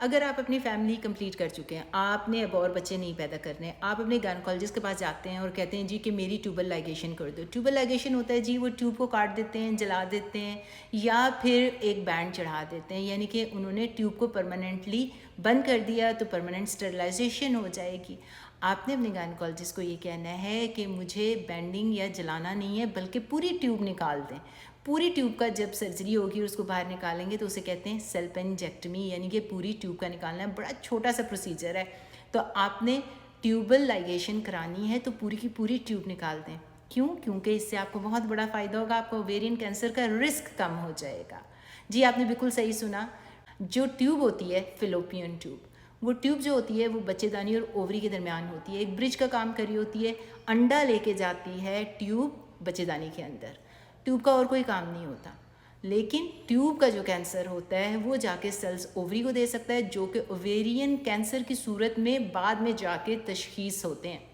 अगर आप अपनी फैमिली कंप्लीट कर चुके हैं, आपने अब और बच्चे नहीं पैदा करने, आप अपने गायनोकोलॉजिस्ट के पास जाते हैं और कहते हैं जी कि मेरी ट्यूबल लाइगेशन कर दो। ट्यूबल लाइगेशन होता है जी वो ट्यूब को काट देते हैं, जला देते हैं या फिर एक बैंड चढ़ा देते हैं, यानी कि उन्होंने ट्यूब को परमानेंटली बंद कर दिया तो परमानेंट स्टरलाइजेशन हो जाएगी। आपने अपने गायनोकोलॉजिस्ट को ये कहना है कि मुझे बैंडिंग या जलाना नहीं है बल्कि पूरी ट्यूब निकाल दें। पूरी ट्यूब का जब सर्जरी होगी और उसको बाहर निकालेंगे तो उसे कहते हैं सेल्पेंजेक्टमी, यानी कि पूरी ट्यूब का निकालना है। बड़ा छोटा सा प्रोसीजर है। तो आपने ट्यूबल लाइगेशन करानी है तो पूरी की पूरी ट्यूब निकाल दें। क्यों? क्योंकि इससे आपको बहुत बड़ा फ़ायदा होगा, आपका ओवेरियन कैंसर का रिस्क कम हो जाएगा। जी आपने बिल्कुल सही सुना। जो ट्यूब होती है फिलोपियन ट्यूब, वो ट्यूब जो होती है वो बच्चेदानी और ओवरी के दरमियान होती है, एक ब्रिज का काम कर रही होती है। अंडा लेके जाती है ट्यूब बच्चेदानी के अंदर। ट्यूब का और कोई काम नहीं होता। लेकिन ट्यूब का जो कैंसर होता है वो जाके सेल्स ओवरी को दे सकता है, जो कि ओवेरियन कैंसर की सूरत में बाद में जाके तशखीस होते हैं।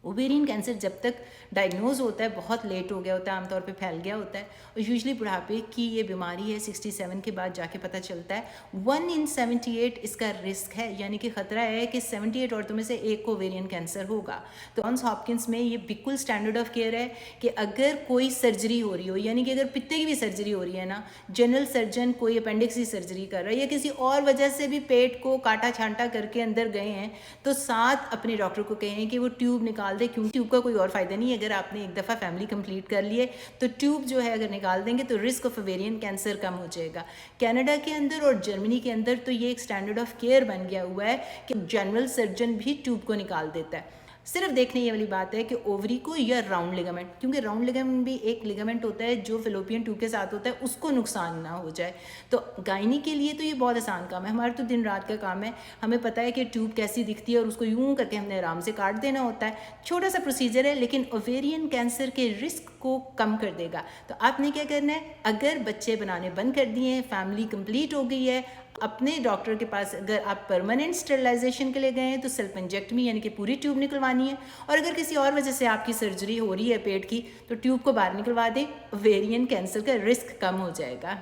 ओवेरियन कैंसर जब तक डायग्नोज होता है बहुत लेट हो गया होता है, आमतौर पे फैल गया होता है और यूजुअली बुढ़ापे की ये बीमारी है 67 के बाद जाके पता चलता है। 1 in 78 इसका रिस्क है, यानी कि ख़तरा है कि 78 औरतों में से एक को ओवेरियन कैंसर होगा। तो जॉन्स हॉपकिंस में ये बिल्कुल स्टैंडर्ड ऑफ केयर है कि अगर कोई सर्जरी हो रही हो, यानी कि अगर पित्ते की भी सर्जरी हो रही है ना, जनरल सर्जन कोई अपेंडिक्स की सर्जरी कर रहा है या किसी और वजह से भी पेट को काटा छांटा करके अंदर गए हैं, तो साथ अपने डॉक्टर को कहें कि वो ट्यूब निकाल दे, क्योंकि ट्यूब का कोई और फ़ायदा नहीं है। अगर आपने एक दफ़ा फैमिली कंप्लीट कर लिए तो ट्यूब जो है अगर निकाल देंगे तो रिस्क ऑफ ओवेरियन कैंसर कम हो जाएगा। कनाडा के अंदर और जर्मनी के अंदर तो ये एक स्टैंडर्ड ऑफ केयर बन गया हुआ है कि जनरल सर्जन भी ट्यूब को निकाल देता है। सिर्फ देखने ये वाली बात है कि ओवरी को या राउंड लिगामेंट, क्योंकि राउंड लिगामेंट भी एक लिगामेंट होता है जो फिलोपियन ट्यूब के साथ होता है, उसको नुकसान ना हो जाए। तो गायनी के लिए तो ये बहुत आसान काम है, हमारा तो दिन रात का काम है। हमें पता है कि ट्यूब कैसी दिखती है और उसको यूं करके हमने आराम से काट देना होता है। छोटा सा प्रोसीजर है लेकिन ओवेरियन कैंसर के रिस्क को कम कर देगा। तो आपने क्या करना है, अगर बच्चे बनाने बंद कर दिए हैं, फैमिली कंप्लीट हो गई है, अपने डॉक्टर के पास अगर आप परमानेंट स्टरलाइजेशन के लिए गए हैं तो सेल्पेंजेक्टमी यानी कि पूरी ट्यूब निकलवानी है। और अगर किसी और वजह से आपकी सर्जरी हो रही है पेट की तो ट्यूब को बाहर निकलवा दें, ओवेरियन कैंसर का रिस्क कम हो जाएगा।